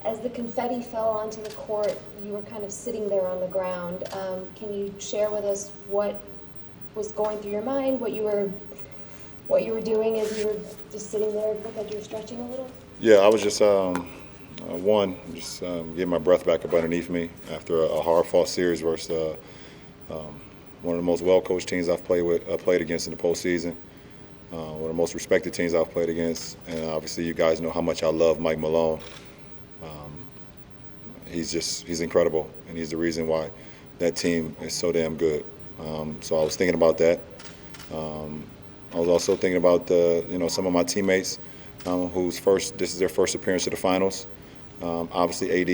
As the confetti fell onto the court, you were kind of sitting there on the ground. Can you share with us what was going through your mind, what you were doing as you were just sitting there? It looked like you were stretching a little. Yeah, I was just getting my breath back up underneath me after a hard-fought series versus one of the most well-coached teams I've played against in the postseason. One of the most respected teams I've played against, and obviously you guys know how much I love Mike Malone. He's incredible, and he's the reason why that team is so damn good. So I was thinking about that. I was also thinking about some of my teammates this is their first appearance at the finals. Obviously AD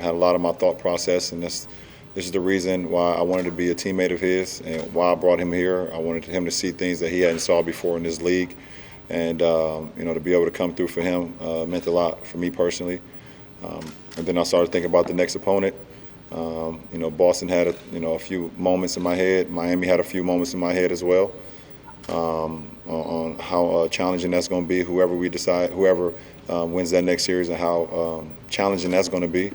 had a lot of my thought process, and this is the reason why I wanted to be a teammate of his and why I brought him here. I wanted him to see things that he hadn't saw before in this league, and to be able to come through for him meant a lot for me personally. And then I started thinking about the next opponent. Boston had a few moments in my head. Miami had a few moments in my head as well on how challenging that's going to be. Whoever wins that next series, and how challenging that's going to be.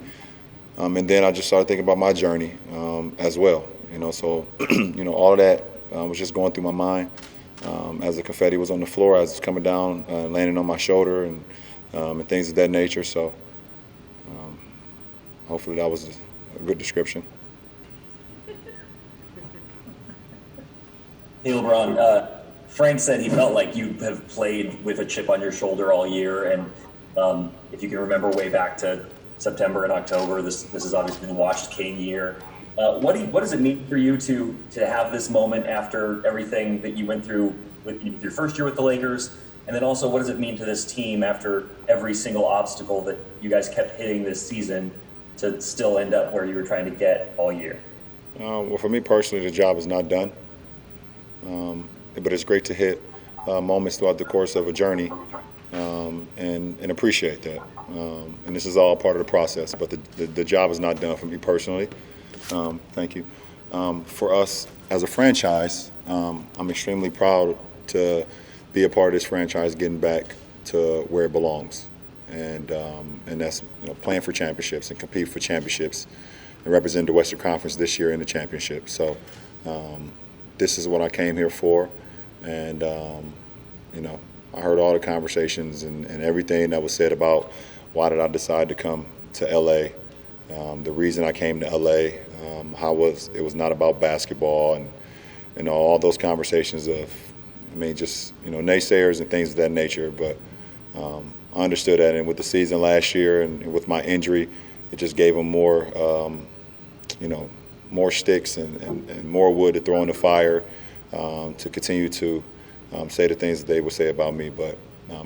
And then I just started thinking about my journey as well. So all of that was just going through my mind as the confetti was on the floor, as it's coming down, landing on my shoulder, and things of that nature. So hopefully that was a good description. Hey, LeBron. Frank said he felt like you have played with a chip on your shoulder all year, and if you can remember way back to September and October, this has obviously been Washed King year. What does it mean for you to have this moment after everything that you went through with your first year with the Lakers, and then also what does it mean to this team after every single obstacle that you guys kept hitting this season to still end up where you were trying to get all year? Well, for me personally, the job is not done. But it's great to hit moments throughout the course of a journey and appreciate that. And this is all part of the process, but the job is not done for me personally. Thank you. For us as a franchise, I'm extremely proud to be a part of this franchise getting back to where it belongs. And that's playing for championships and compete for championships and represent the Western Conference this year in the championship. So this is what I came here for. And, I heard all the conversations and everything that was said about why did I decide to come to L.A., the reason I came to L.A., it was not about basketball and all those conversations of, naysayers and things of that nature. But I understood that, and with the season last year and with my injury, it just gave them more, more sticks and more wood to throw in the fire to continue to say the things that they would say about me. But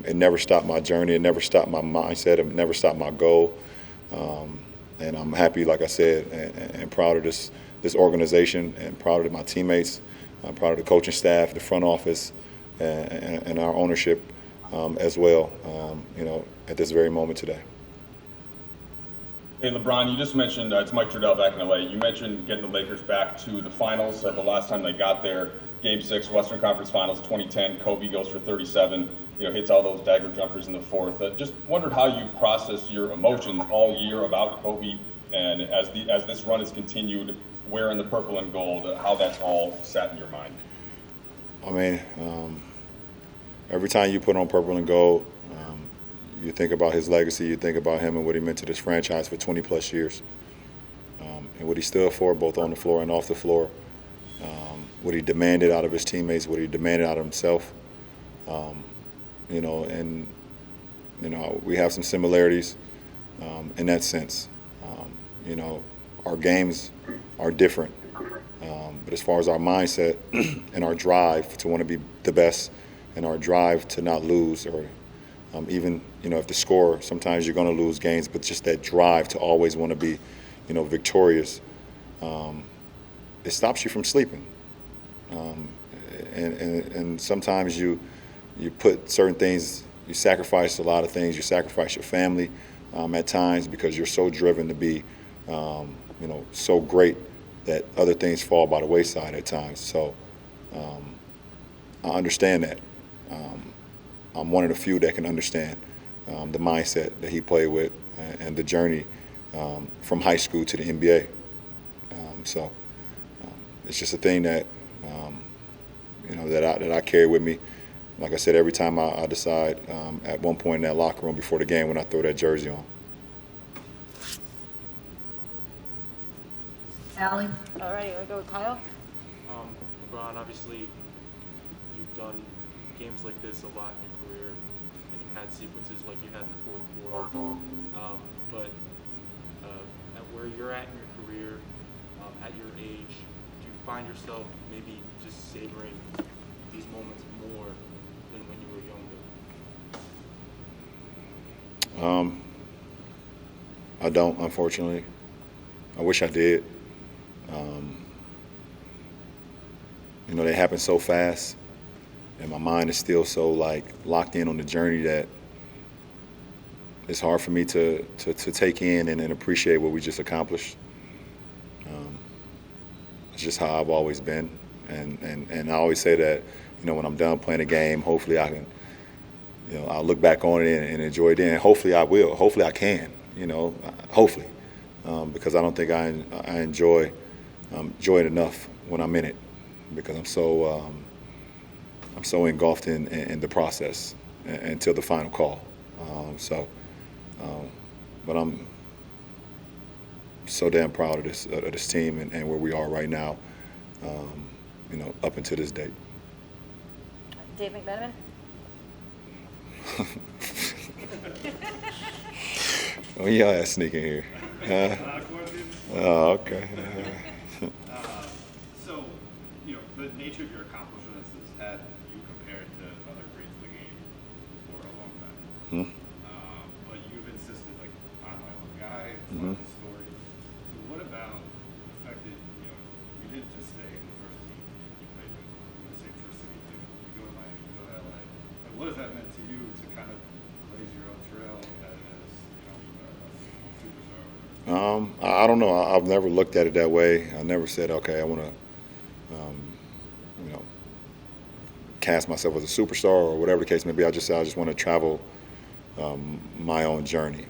it never stopped my journey. It never stopped my mindset. It never stopped my goal. And I'm happy, like I said, and proud of this organization, and proud of my teammates. I'm proud of the coaching staff, the front office, and our ownership as well, at this very moment today. Hey, LeBron, you just mentioned, it's Mike Trudell back in LA. You mentioned getting the Lakers back to the finals. The last time they got there, Game 6, Western Conference Finals, 2010. Kobe goes for 37, hits all those dagger jumpers in the fourth. Just wondered how you processed your emotions all year about Kobe, and as this run has continued, wearing the purple and gold, how that's all sat in your mind. Every time you put on purple and gold, you think about his legacy, you think about him and what he meant to this franchise for 20-plus years, and what he stood for, both on the floor and off the floor, what he demanded out of his teammates, what he demanded out of himself. We have some similarities in that sense. Our games are different, but as far as our mindset and our drive to want to be the best and our drive to not lose, or even if the score, sometimes you're going to lose games, but just that drive to always want to be victorious, it stops you from sleeping. And sometimes you put certain things, you sacrifice a lot of things, you sacrifice your family at times because you're so driven to be so great that other things fall by the wayside at times. So I understand that. I'm one of the few that can understand the mindset that he played with and the journey from high school to the NBA. So it's just a thing that that I carry with me. Like I said, every time I decide at one point in that locker room before the game when I throw that jersey on. Allie? All right, we'll go with Kyle. LeBron, obviously, you've done games like this a lot in your career, and you've had sequences like you had in the fourth quarter. But at where you're at in your career, at your age, do you find yourself maybe just savoring these moments more than when you were younger? I don't, unfortunately. I wish I did. They happen so fast, and my mind is still so locked in on the journey that it's hard for me to take in and appreciate what we just accomplished. It's just how I've always been, and I always say that when I'm done playing a game, hopefully I can, I'll look back on it and enjoy it. Then hopefully I will. Hopefully I can. Hopefully, because I don't think I enjoy it enough when I'm in it, because I'm so engulfed in the process until the final call. But I'm so damn proud of this team and where we are right now, up until this date. Dave McMenamin. Oh, y'all sneaking here. Oh, okay. So, the nature of your accomplishments has had you compared to other greats of the game for a long time. But you've insisted, I'm my own guy, it's my own story. So what about the fact that, you didn't just stay in the first team you played with, the same first city, you go to Miami, you go to LA. Like, what has that meant to you to kind of blaze your own trail as a superstar? I don't know. I've never looked at it that way. I never said, okay, I want to, cast myself as a superstar or whatever the case may be. I just want to travel my own journey,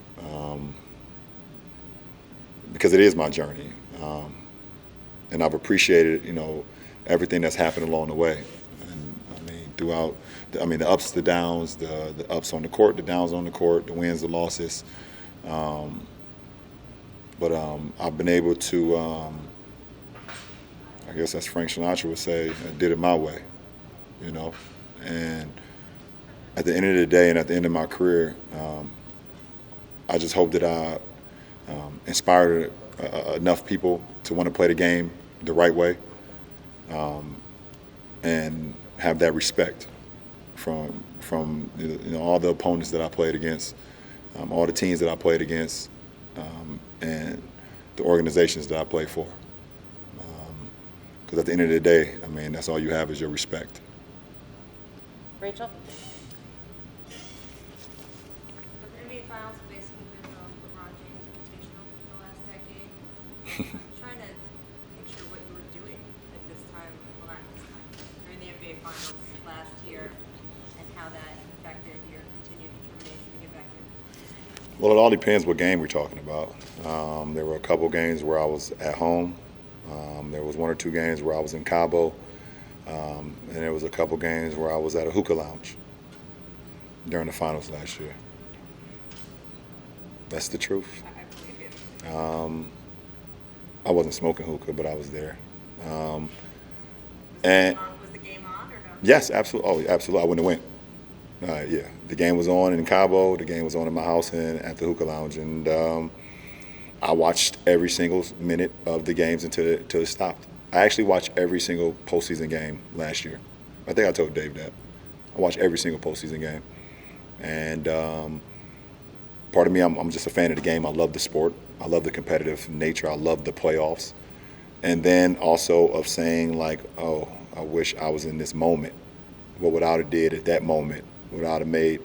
because it is my journey, and I've appreciated, everything that's happened along the way. And throughout, the ups, the downs, the ups on the court, the downs on the court, the wins, the losses. But I've been able to, I guess as Frank Sinatra would say, I did it my way, And at the end of the day and at the end of my career, I just hope that I inspired enough people to want to play the game the right way, and have that respect from all the opponents that I played against, all the teams that I played against, and the organizations that I play for. Because at the end of the day, that's all you have is your respect. Rachel. The NBA Finals have basically been the LeBron James Invitational for the last decade. I'm trying to picture what you were doing at this time, well, not this time, during the NBA Finals last year, and how that affected your continued determination to get back in. Well, it all depends what game we're talking about. There were a couple games where I was at home. There was one or two games where I was in Cabo. And there was a couple games where I was at a hookah lounge during the finals last year. That's the truth. I believe it. I wasn't smoking hookah, but I was there. Was the game on or no? Yes, absolutely. Oh, absolutely. I wouldn't have went. Yeah, the game was on in Cabo. The game was on in my house and at the hookah lounge, and I watched every single minute of the games until it stopped. I actually watched every single postseason game last year. I think I told Dave that. I watched every single postseason game. And part of me, I'm just a fan of the game. I love the sport. I love the competitive nature. I love the playoffs. And then also of saying, oh, I wish I was in this moment. What would I have did at that moment? What I would have made,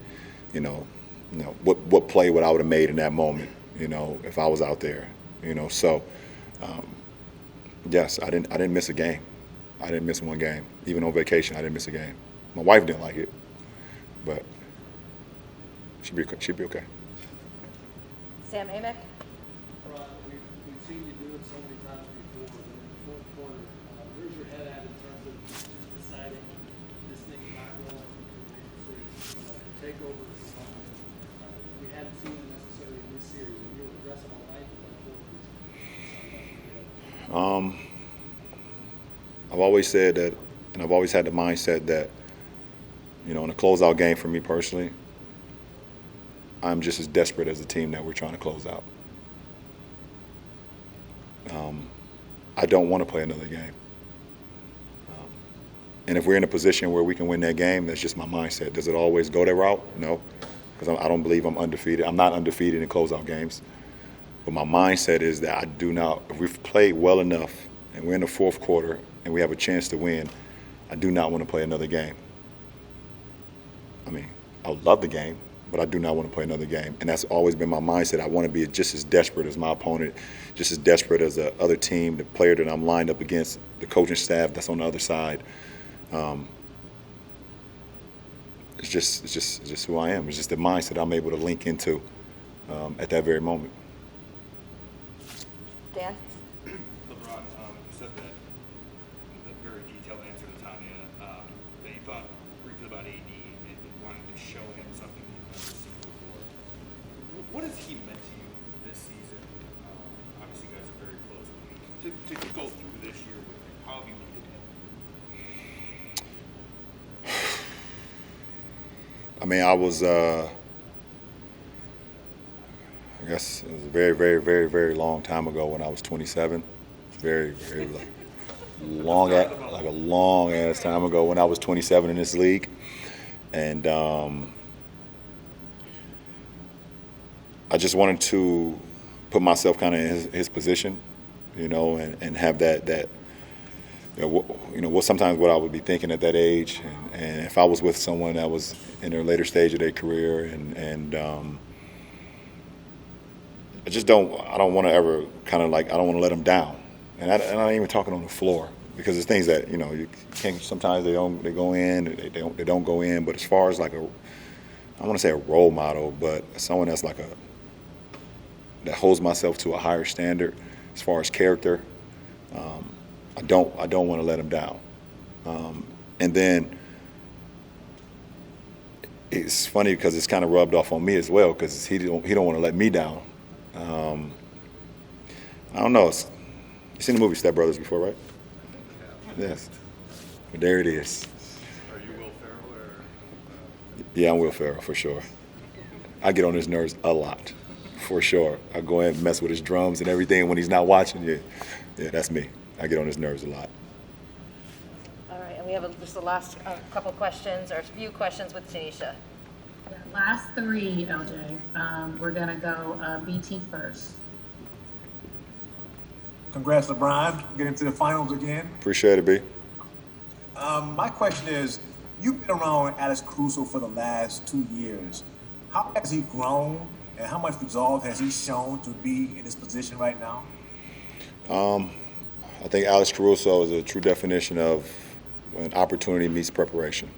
what play would I would have made in that moment, if I was out there, So, yes, I didn't miss a game. I didn't miss one game. Even on vacation, I didn't miss a game. My wife didn't like it, but she'd be okay. Sam Amick? Ron, we've seen you do it so many times before, but in the fourth quarter, where's your head at in terms of deciding this thing's not going to take over the final? We hadn't seen it necessarily in this series, and you were aggressive all night, but I've always said that, and I've always had the mindset that, in a closeout game for me personally, I'm just as desperate as the team that we're trying to close out. I don't want to play another game. And if we're in a position where we can win that game, that's just my mindset. Does it always go that route? No, because I don't believe I'm undefeated. I'm not undefeated in closeout games. But my mindset is that I do not, if we've played well enough and we're in the fourth quarter and we have a chance to win, I do not want to play another game. I mean, I would love the game, but I do not want to play another game. And that's always been my mindset. I want to be just as desperate as my opponent, just as desperate as the other team, the player that I'm lined up against, the coaching staff that's on the other side. It's just who I am. It's just the mindset I'm able to link into at that very moment. Dan? LeBron, you said that the very detailed answer to Tanya, that you thought briefly about AD and wanted to show him something you've never seen before. What has he meant to you this season? Obviously, you guys are very close. To go through this year with him, how have you needed him? I mean, I was, I guess it was a very, very, very, very long time ago when I was 27. Very, very long, like a long ass time ago when I was 27 in this league. And I just wanted to put myself kind of in his position, and have that what sometimes what I would be thinking at that age, and if I was with someone that was in their later stage of their career, and I don't want to ever kind of like, I don't want to let them down, and I'm not even talking on the floor, because there's things that you can't, sometimes they go in, they don't go in, but as far as like I want to say a role model, but someone that's like that holds myself to a higher standard as far as character. I don't want to let him down. And then it's funny because it's kind of rubbed off on me as well, because he don't want to let me down. I don't know. You've seen the movie Step Brothers before, right? Yes. But there it is. Are you Will Ferrell or? Yeah, I'm Will Ferrell for sure. I get on his nerves a lot, for sure. I go in and mess with his drums and everything when he's not watching. Yeah, that's me. I get on his nerves a lot. All right, and we have just the last couple questions, or a few questions with Tanisha. Last three, LJ. We're going to go BT first. Congrats, LeBron. Getting to the finals again. Appreciate it, B. My question is, you've been around Alex Caruso for the last 2 years. How has he grown, and how much resolve has he shown to be in this position right now? I think Alex Caruso is a true definition of when opportunity meets preparation.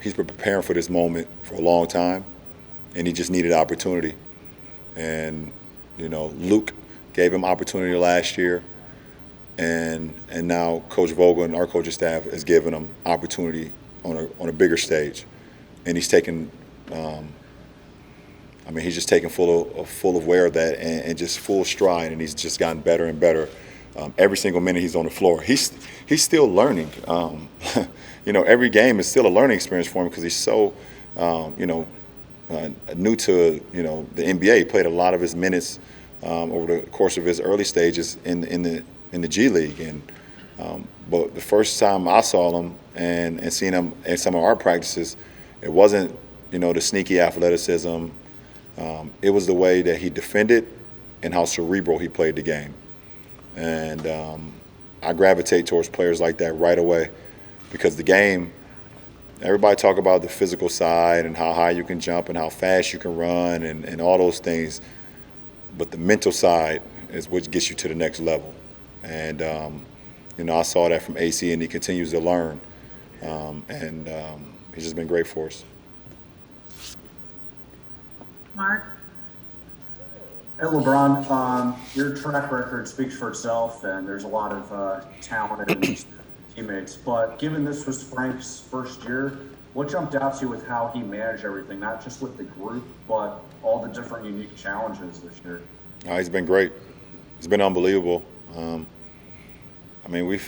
He's been preparing for this moment for a long time, and he just needed opportunity. And, Luke gave him opportunity last year, and now Coach Vogel and our coaching staff has given him opportunity on a bigger stage. And he's taken, he's just taken full aware of that and just full stride, and he's just gotten better and better. Every single minute he's on the floor, he's still learning. Every game is still a learning experience for him because he's so, new to the NBA. He played a lot of his minutes over the course of his early stages in the G League, and but the first time I saw him and seen him in some of our practices, it wasn't the sneaky athleticism. It was the way that he defended and how cerebral he played the game. And I gravitate towards players like that right away, because the game, everybody talk about the physical side and how high you can jump and how fast you can run and all those things, but the mental side is what gets you to the next level. And, I saw that from AC, and he continues to learn. He's just been great for us. Mark? And LeBron, your track record speaks for itself, and there's a lot of talented teammates. But given this was Frank's first year, what jumped out to you with how he managed everything, not just with the group, but all the different unique challenges this year? He's been great. It's been unbelievable. I mean, we've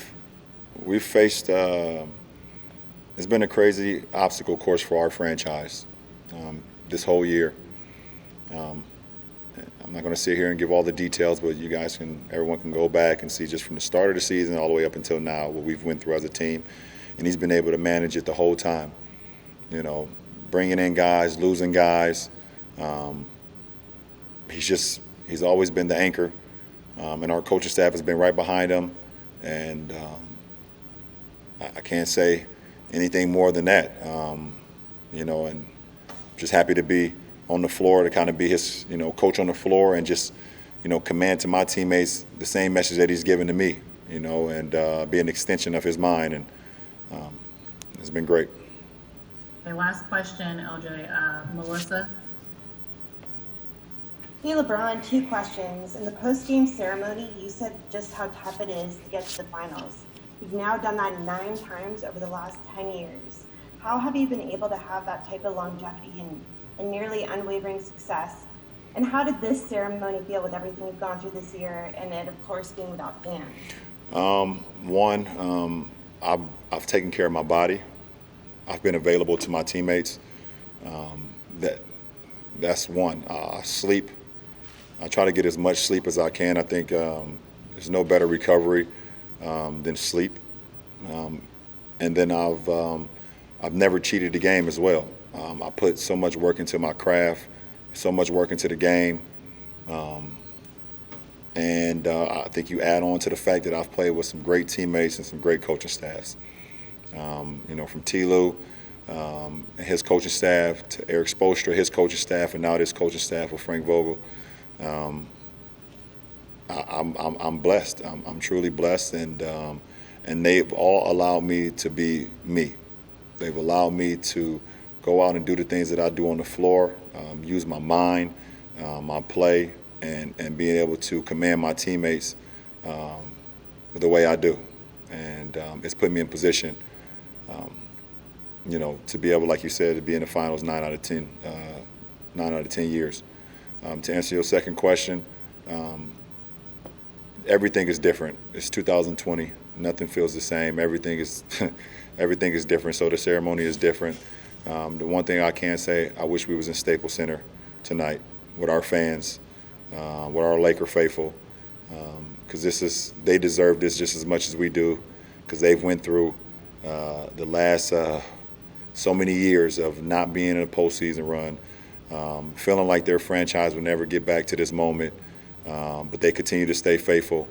faced. It's been a crazy obstacle course for our franchise this whole year. I'm not going to sit here and give all the details, but everyone can go back and see just from the start of the season all the way up until now what we've went through as a team, and he's been able to manage it the whole time. You know, bringing in guys, losing guys. He's always been the anchor, and our coaching staff has been right behind him, and I can't say anything more than that. You know, and just happy to be on the floor, to kind of be his, coach on the floor, and just, command to my teammates the same message that he's given to me, and be an extension of his mind. And it's been great. Okay, last question, LJ. Melissa? Hey, LeBron, 2 questions. In the post-game ceremony, you said just how tough it is to get to the finals. You've now done that 9 times over the last 10 years. How have you been able to have that type of longevity and nearly unwavering success? And how did this ceremony feel with everything you've gone through this year, and then, of course, being without fans? I've taken care of my body. I've been available to my teammates. That's one. Sleep. I try to get as much sleep as I can. I think there's no better recovery than sleep. And then I've never cheated the game as well. I put so much work into my craft, so much work into the game. And I think you add on to the fact that I've played with some great teammates and some great coaching staffs. From T-Lou and his coaching staff to Eric Spoelstra, his coaching staff, and now this coaching staff with Frank Vogel. I'm blessed. I'm truly blessed, and they've all allowed me to be me. They've allowed me to go out and do the things that I do on the floor, use my mind, my play, and being able to command my teammates the way I do. And it's put me in position, to be able, like you said, to be in the finals 9 out of 10 years. To answer your second question, everything is different. It's 2020. Nothing feels the same. Everything is different. So the ceremony is different. The one thing I can say, I wish we was in Staples Center tonight with our fans, with our Laker faithful, because they deserve this just as much as we do, because they've went through the last so many years of not being in a postseason run, feeling like their franchise will never get back to this moment, but they continue to stay faithful,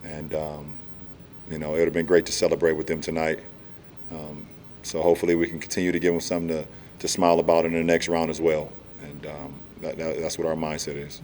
and it would have been great to celebrate with them tonight. So hopefully we can continue to give them something to smile about in the next round as well, and that's what our mindset is.